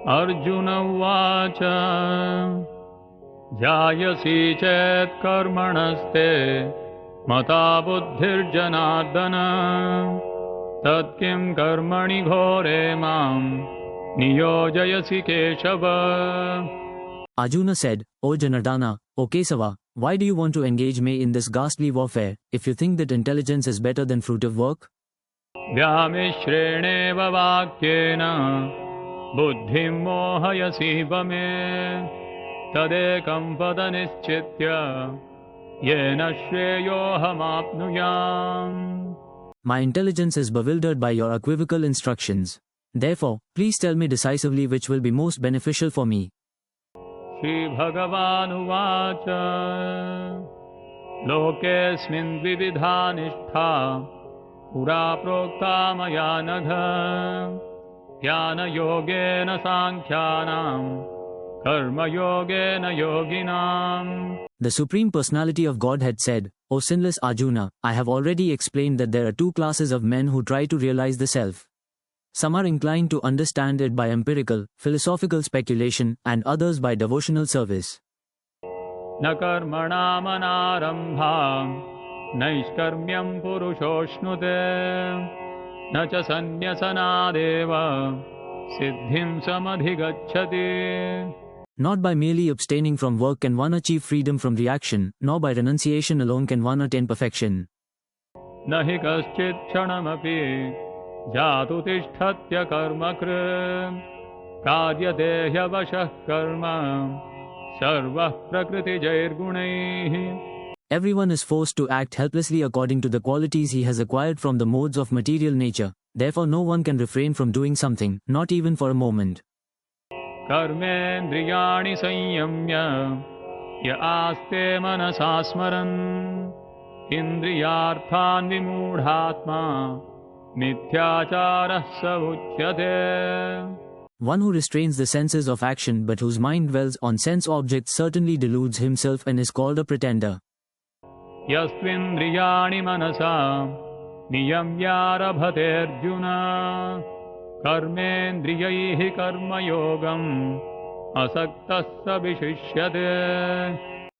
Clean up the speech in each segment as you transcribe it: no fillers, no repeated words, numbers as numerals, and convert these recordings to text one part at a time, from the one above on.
अर्जुन उवाच ध्यायसि चेत् कर्मणस्ते मता बुद्धिर्जनार्दन तत्किं कर्मणि घोरे मां नियोजयसि Keshava. Arjuna said, O Janardana, O Kesava, why do you want to engage me in this ghastly warfare, if you think that intelligence is better than fruitive work? व्यामिश्रेणेव वाक्येन बुद्धिं मोहयसीव मे तदेकं पदनिश्चित्य येन श्रेयोऽहमाप्नुयाम्. My intelligence is bewildered by your equivocal instructions. Therefore, please tell me decisively which will be most beneficial for me. श्रीभगवानुवाच लोकेऽस्मिन् विविधा निष्ठा पुरा प्रोक्ता मया नघ ज्ञानयोगेन साङ्ख्यानां कर्मयोगेन योगिनाम्. The Supreme Personality of Godhead said, O sinless Arjuna, I have already explained that there are two classes of men who try to realize the self. Some are inclined to understand it by empirical, philosophical speculation, and others by devotional service. न कर्मणामनारम्भाम् नैष्कर्म्यं पुरुषोऽश्नुते न च सन्न्यसनादेव सिद्धिं समधिगच्छति. Not by merely abstaining from work can one achieve freedom from reaction, nor by renunciation alone can one attain perfection. न हि कश्चित् क्षणमपि जातु तिष्ठत्य कर्मकृत् कार्यते ह्यवशः कर्म सर्वः प्रकृतिजैर्गुणैः. Everyone is forced to act helplessly according to the qualities he has acquired from the modes of material nature. Therefore no one can refrain from doing something, not even for a moment. कर्मेन्द्रियाणि संयम्य य आस्ते मनसा स्मरन् इन्द्रियार्थान् विमूढात्मा मिथ्याचारः स उच्यते. One who restrains the senses of action but whose mind dwells on sense objects certainly deludes himself and is called a pretender. यस्त्विन्द्रियाणि मनसा नियम्यारभतेऽर्जुन कर्मेन्द्रियैः कर्मयोगम् असक्तः स विशिष्यते.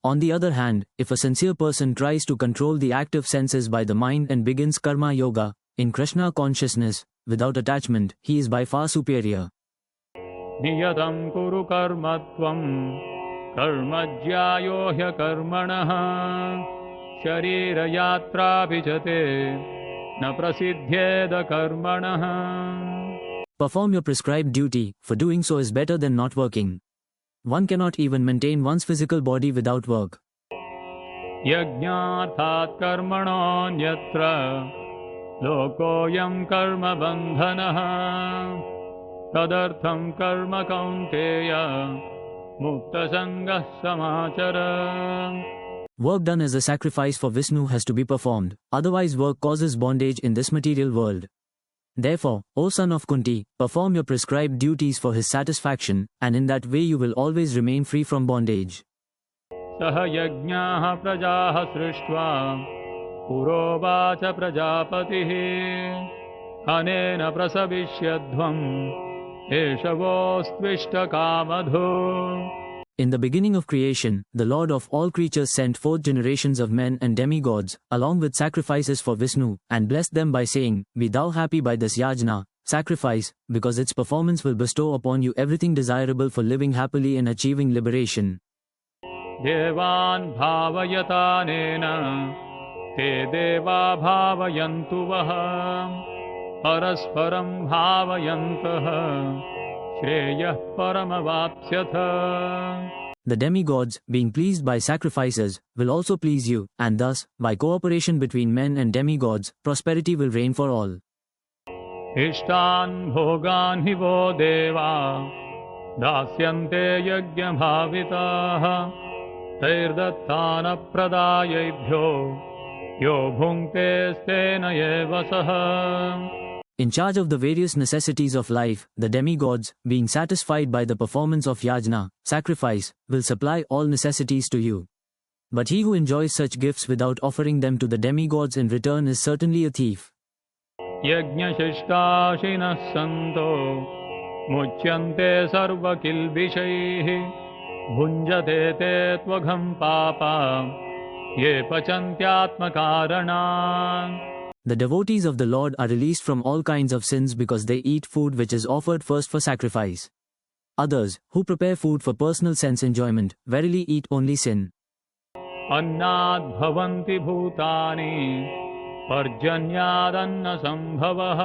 On the other hand, if a sincere person tries to control the active senses by the mind and begins karma yoga, in Krishna consciousness, without attachment, he is by far superior. नियतं कुरु कर्मत्वं कर्मज्यायो ह्यकर्मणः शरीरयात्राभिजते न प्रसिद्ध्येद कर्मणः. Perform your prescribed duty, for doing so is better than not working. One cannot even maintain one's physical body without work. यज्ञार्थात् कर्मणोऽन्यत्र लोकोऽयं कर्मबन्धनः तदर्थं कर्म Kaunteya मुक्तसङ्गः समाचर. Work done as a sacrifice for Vishnu has to be performed, otherwise work causes bondage in this material world. Therefore, O son of Kunti, perform your prescribed duties for his satisfaction, and in that way you will always remain free from bondage. सह यज्ञाः प्रजाः सृष्ट्वा पुरोवाच प्रजापतिः अनेन प्रसविष्यध्वम् एष वोऽस्त्विष्टकामधु. In the beginning of creation, the Lord of all creatures sent forth generations of men and demigods, along with sacrifices for Vishnu, and blessed them by saying, Be thou happy by this yajna, sacrifice, because its performance will bestow upon you everything desirable for living happily and achieving liberation. देवान् भावयतानेन ते देवा भावयन्तु वः परस्परं भावयन्तः श्रेयः परमवाप्स्यथ. The demigods, being pleased by sacrifices, will also please you, and thus, by cooperation between men and demigods, prosperity will reign for all. इष्टान् भोगान् हि वो देवा दास्यन्ते यज्ञभाविताः तैर्दत्तानप्रदायैभ्यो यो भुङ्क्तेस्तेन एव सः. In charge of the various necessities of life, the demigods, being satisfied by the performance of yajna, sacrifice, will supply all necessities to you. But he who enjoys such gifts without offering them to the demigods in return is certainly a thief. यज्ञशिष्टाशिनः सन्तो मुच्यन्ते सर्वकिल्बिषैः भुञ्जते ते त्वघं पापा ये पचन्त्यात्मकारणान्. The devotees of the Lord are released from all kinds of sins because they eat food which is offered first for sacrifice. Others, who prepare food for personal sense enjoyment, verily eat only sin. अन्नाद् भवन्ति भूतानि पर्जन्यादन्न सम्भवः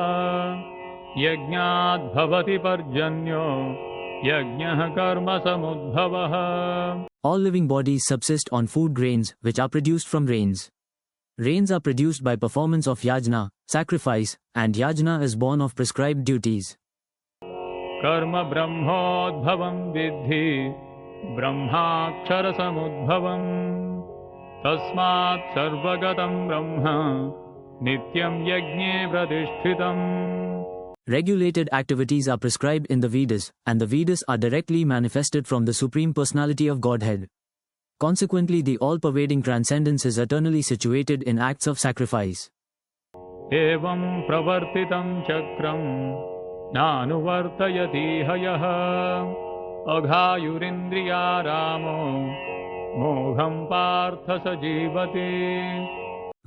यज्ञाद् भवति पर्जन्यो यज्ञः कर्म समुद्भवः. All living bodies subsist on food grains which are produced from rains. Rains are produced by performance of yajna, sacrifice, and yajna is born of prescribed duties. कर्म ब्रह्मोद्भवं विद्धि ब्रह्माक्षर समुद्भवम् तस्मात् सर्वगतं ब्रह्म नित्यं यज्ञे प्रतिष्ठितम्. Regulated activities are prescribed in the Vedas, and the Vedas are directly manifested from the Supreme Personality of Godhead. Consequently, the all-pervading transcendence is eternally situated in acts of sacrifice. एवं प्रवर्तितं चक्रं नानुवर्तयति हयः अघायुरिन्द्रियारामो मोघं पार्थ स जीवति.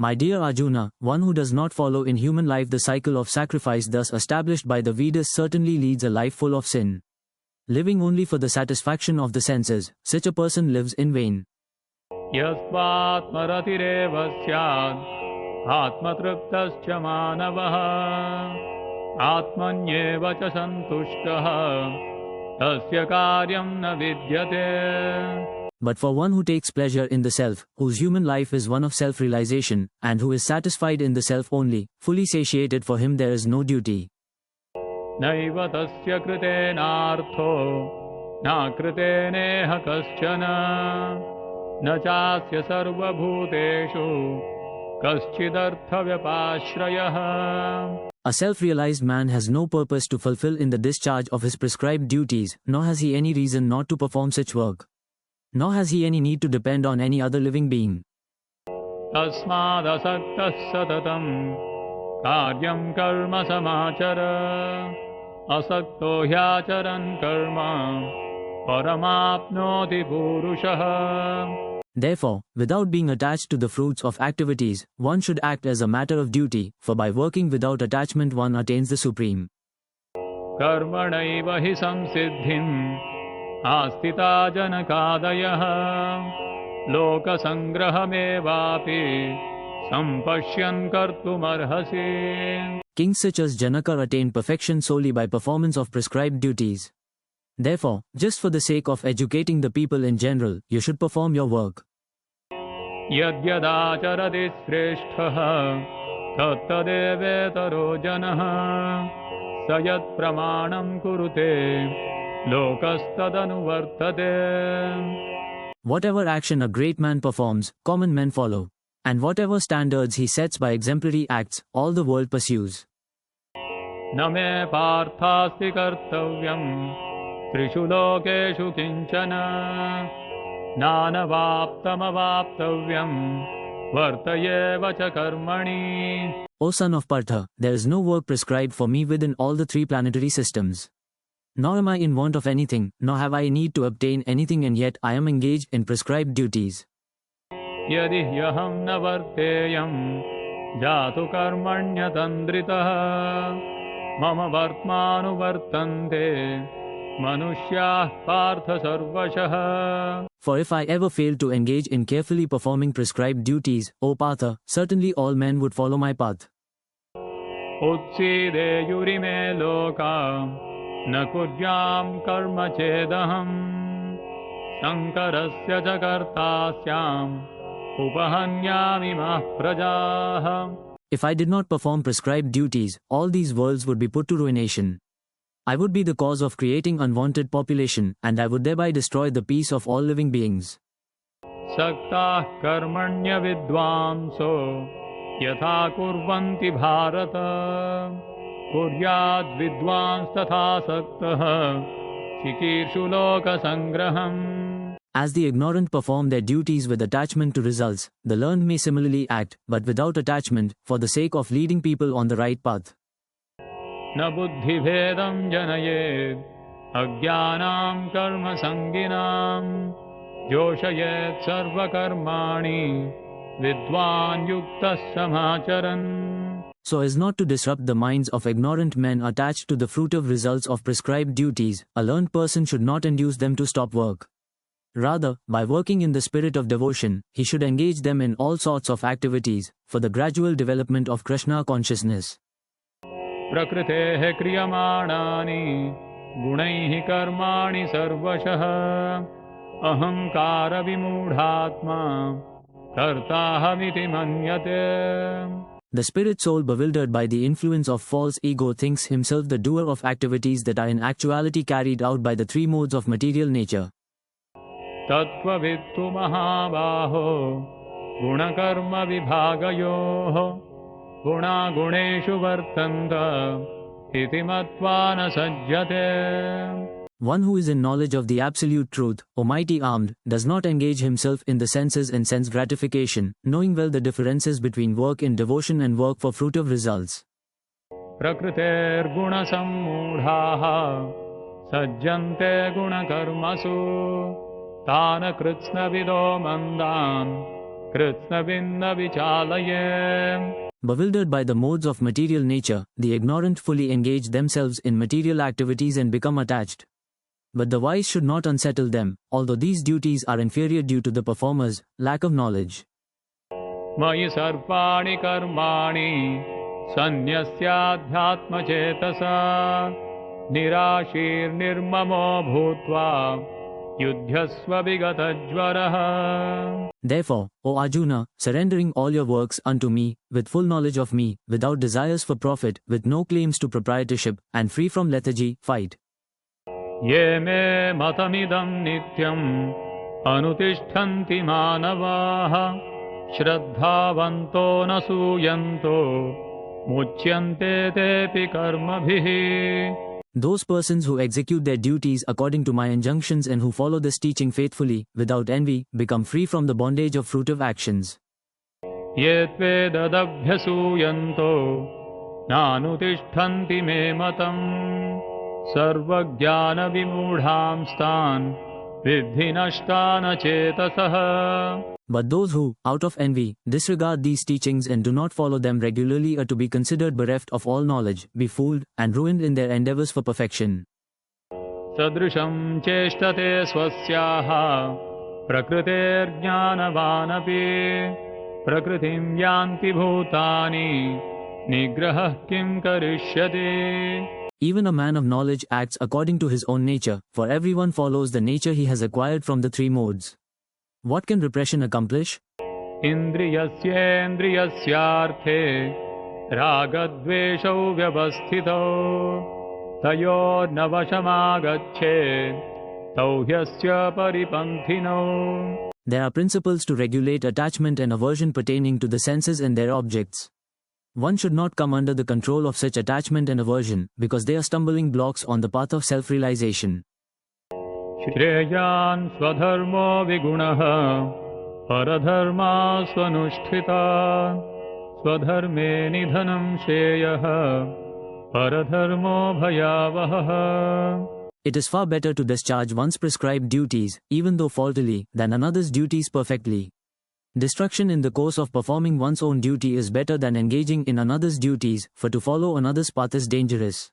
My dear Arjuna, one who does not follow in human life the cycle of sacrifice thus established by the Vedas certainly leads a life full of sin. Living only for the satisfaction of the senses, such a person lives in vain. यस्त्वात्मरतिरेव स्यात् आत्मतृप्तश्च मानवः आत्मन्येव च सन्तुष्टः तस्य कार्यं न विद्यते. But for one who takes pleasure in the self, whose human life is one of self-realization, and who is satisfied in the self only, fully satiated, for him there is no duty. नैव तस्य कृतेनार्थो न कृतेनेह कश्चन न चास्य सर्वभूतेषु कश्चिदर्थव्यपाश्रयः. A self-realized man has no purpose to fulfill in the discharge of his prescribed duties, nor has he any reason not to perform such work. Nor has he any need to depend on any other living being. तस्मादसक्तः सततं कार्यं कर्म समाचर असक्तो ह्याचरन् कर्म परमाप्नोति पुरुषः. Therefore, without being attached to the fruits of activities, one should act as a matter of duty, for by working without attachment one attains the Supreme. कर्मणैव हि संसिद्धिम् आस्थिता जनकादयः लोकसङ्ग्रहमेवापि सम्पश्यन् कर्तुमर्हसि. Kings such as Janaka attained perfection solely by performance of prescribed duties. Therefore, just for the sake of educating the people in general, you should perform your work. यद्यदाचरति श्रेष्ठः तत्तदेवेतरो जनः स यत्प्रमाणं कुरुते लोकस्तदनुवर्तते. Whatever action a great man performs, common men follow. And whatever standards he sets by exemplary acts, all the world pursues. न मे पार्थास्ति कर्तव्यं त्रिषु लोकेषु किञ्चन नानवाप्तमवाप्तव्यं वर्तयेव च कर्मणि. O son of Partha, there is no work prescribed for me within all the three planetary systems. Nor am I in want of anything, nor have I need to obtain anything, and yet I am engaged in prescribed duties. यदि ह्यहं न वर्तेयं जातु कर्मण्यतन्द्रितः मम वर्त्मानुवर्तन्ते मनुष्याः पार्थ सर्वशः. For if I ever fail to engage in carefully performing prescribed duties, O Partha, certainly all men would follow my path. उत्सीदेयुरिमे लोका न कुर्यां कर्म चेदहम् शङ्करस्य च कर्ता स्याम् उपहन्यामिमाः प्रजाः. If I did not perform prescribed duties, all these worlds would be put to ruination. I would be the cause of creating unwanted population, and I would thereby destroy the peace of all living beings. सक्ताः कर्मण्य विद्वांसो यथा कुर्वन्ति भारत कुर्याद् विद्वांस तथा सक्तः चिकीर्षुलोकसङ्ग्रहम्. As the ignorant perform their duties with attachment to results, the learned may similarly act, but without attachment, for the sake of leading people on the right path. न बुद्धिभेदं जनयेत् अज्ञानां कर्मसङ्गिनां जोषयेत् सर्वकर्माणि विद्वान् युक्तः समाचरन्. So as not to disrupt the minds of ignorant men attached to the fruitive results of prescribed duties, a learned person should not induce them to stop work. Rather, by working in the spirit of devotion, he should engage them in all sorts of activities, for the gradual development of Krishna consciousness. प्रकृतेः क्रियमाणानि गुणैः कर्माणि सर्वशः अहङ्कारविमूढात्मा कर्ताहमिति मन्यते. The spirit soul bewildered by the influence of false ego thinks himself the doer of activities that are in actuality carried out by the three modes of material nature. तत्त्ववित्तु महाबाहो गुणकर्मविभागयोः गुणागुणेषु वर्तन्त इति मत्वा न सज्जते. One who is in knowledge of the absolute truth, almighty armed, does not engage himself in the senses and sense gratification, knowing well the differences between work in devotion and work for fruitive results. प्रकृतेर्गुणसम्मूढाः सज्जन्ते गुणकर्मसु तान् कृत्स्नविदो मन्दान् कृत्स्नविन्न विचालये. Bewildered by the modes of material nature, the ignorant fully engage themselves in material activities and become attached. But the wise should not unsettle them, although these duties are inferior due to the performer's lack of knowledge. मयि सर्वाणि कर्माणि सन्न्यस्याध्यात्मचेतसा निराशीर्निर्ममो भूत्वा युध्यस्व विगतज्वरः. Therefore, O Arjuna, surrendering all your works unto me, with full knowledge of me, without desires for profit, with no claims to proprietorship, and free from lethargy, fight. ये मे मतमिदं नित्यम् अनुतिष्ठन्ति मानवाः श्रद्धावन्तो न सूयन्तो मुच्यन्ते तेऽपि कर्मभिः. Those persons who execute their duties according to my injunctions and who follow this teaching faithfully, without envy, become free from the bondage of fruitive actions. ये त्वेदभ्यसूयन्तो नानुतिष्ठन्ति मे मतम् सर्वज्ञानविमूढांस्तान् विद्धि नष्टान् चेतसः. But those who, out of envy, disregard these teachings and do not follow them regularly are to be considered bereft of all knowledge, be fooled, and ruined in their endeavors for perfection. सदृशं चेष्टते स्वस्याः प्रकृतेर्ज्ञानवानपि प्रकृतिं यान्ति भूतानि निग्रहः किं करिष्यति. Even a man of knowledge acts according to his own nature, for everyone follows the nature he has acquired from the three modes. What can repression accomplish? इन्द्रियस्येन्द्रियस्यार्थे रागद्वेषौ व्यवस्थितौ तयोर्न वशमागच्छेत् तौ ह्यस्य परिपन्थिनौ. There are principles to regulate attachment and aversion pertaining to the senses and their objects. One should not come under the control of such attachment and aversion, because they are stumbling blocks on the path of self-realization. श्रेयान् स्वधर्मो विगुणः परधर्मा स्वनुष्ठिता स्वधर्मे निधनं श्रेयः परधर्मो भयावहः. It is far better to discharge one's prescribed duties, even though faultily, than another's duties perfectly. Destruction in the course of performing one's own duty is better than engaging in another's duties, for to follow another's path is dangerous.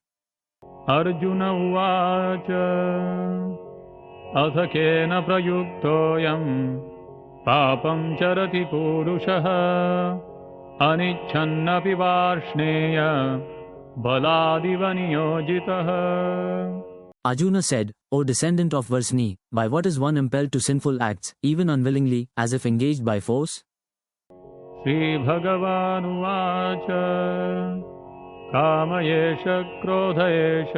Arjuna उवाच अथ केन प्रयुक्तोऽयं पापं चरति पूरुषः अनिच्छन्नपि Varshneya बलादिव नियोजितः. Arjuna said, O descendant of Varsni, by what is one impelled to sinful acts, even unwillingly, as if engaged by force? श्रीभगवानुवाच काम एष क्रोध एष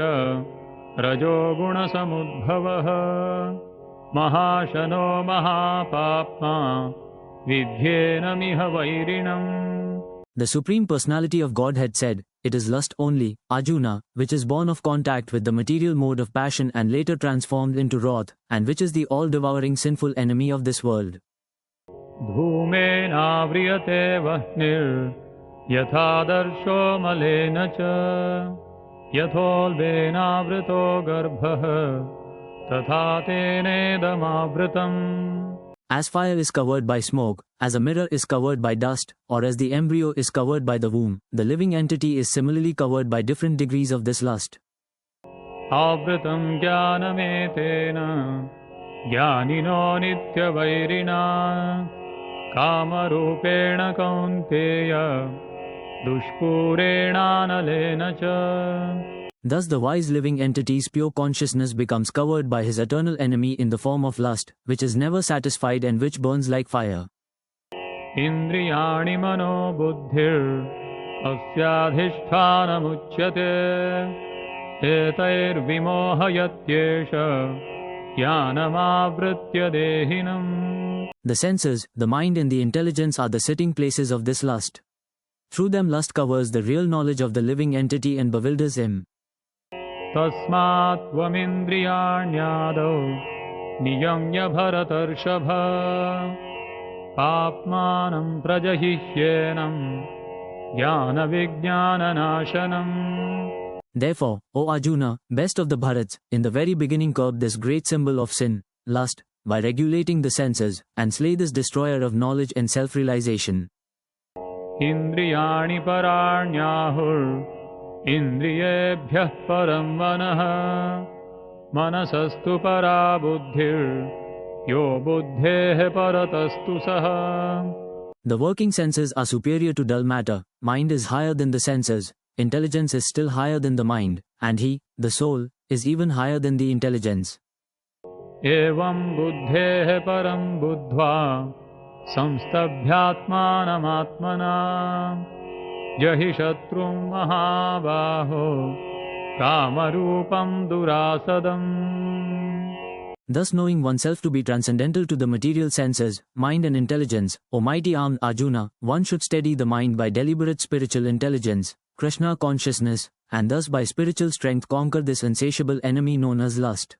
रजोगुणसमुद्भवः महाशनो महापाप्मा विद्येनमिह वैरिणम्. The Supreme Personality of Godhead said, It is lust only, Arjuna, which is born of contact with the material mode of passion and later transformed into wrath, and which is the all-devouring sinful enemy of this world. धूमेनाव्रियते वह्निर् यथादर्शो मलेन च यथोल्बेनावृतो गर्भः तथा तेनेदमावृतम्. As fire is covered by smoke, as a mirror is covered by dust, or as the embryo is covered by the womb, the living entity is similarly covered by different degrees of this lust. आवृतं ज्ञानमेतेन ज्ञानिनो नित्यवैरिणा कामरूपेण कौन्तेय दुष्पूरेणानलेन च. Thus the wise living entity's pure consciousness becomes covered by his eternal enemy in the form of lust, which is never satisfied and which burns like fire. इन्द्रियाणि मनो बुद्धिर् अस्याधिष्ठानमुच्यते एतैर्विमोहयत्येष ज्ञानमावृत्य देहिनम्. The senses, the mind and the intelligence are the sitting places of this lust. Through them lust covers the real knowledge of the living entity and bewilders him. तस्मात् त्वमिन्द्रियाण्यादौ नियम्य भरतर्षभ पाप्मानं प्रजहिह्येनं ज्ञानविज्ञाननाशनम्. Therefore, O Arjuna, best of the Bharats, in the very beginning curb this great symbol of sin, lust, by regulating the senses, and slay this destroyer of knowledge and self-realization. इन्द्रियाणि पराण्याहुर् इन्द्रियेभ्यः परं मनः मनसस्तु परा बुद्धिर् यो बुद्धेः परतस्तु सः. The working senses are superior to dull matter, mind is higher than the senses, intelligence is still higher than the mind, and he, the soul, is even higher than the intelligence. एवं बुद्धेः परं बुद्ध्वा संस्तभ्यात्मानमात्मना जहि शत्रुं महाबाहो कामरूपं दुरासदम्. Thus knowing oneself to be transcendental to the material senses, mind and intelligence, O mighty armed Arjuna, one should steady the mind by deliberate spiritual intelligence, Krishna consciousness, and thus by spiritual strength conquer this insatiable enemy known as lust.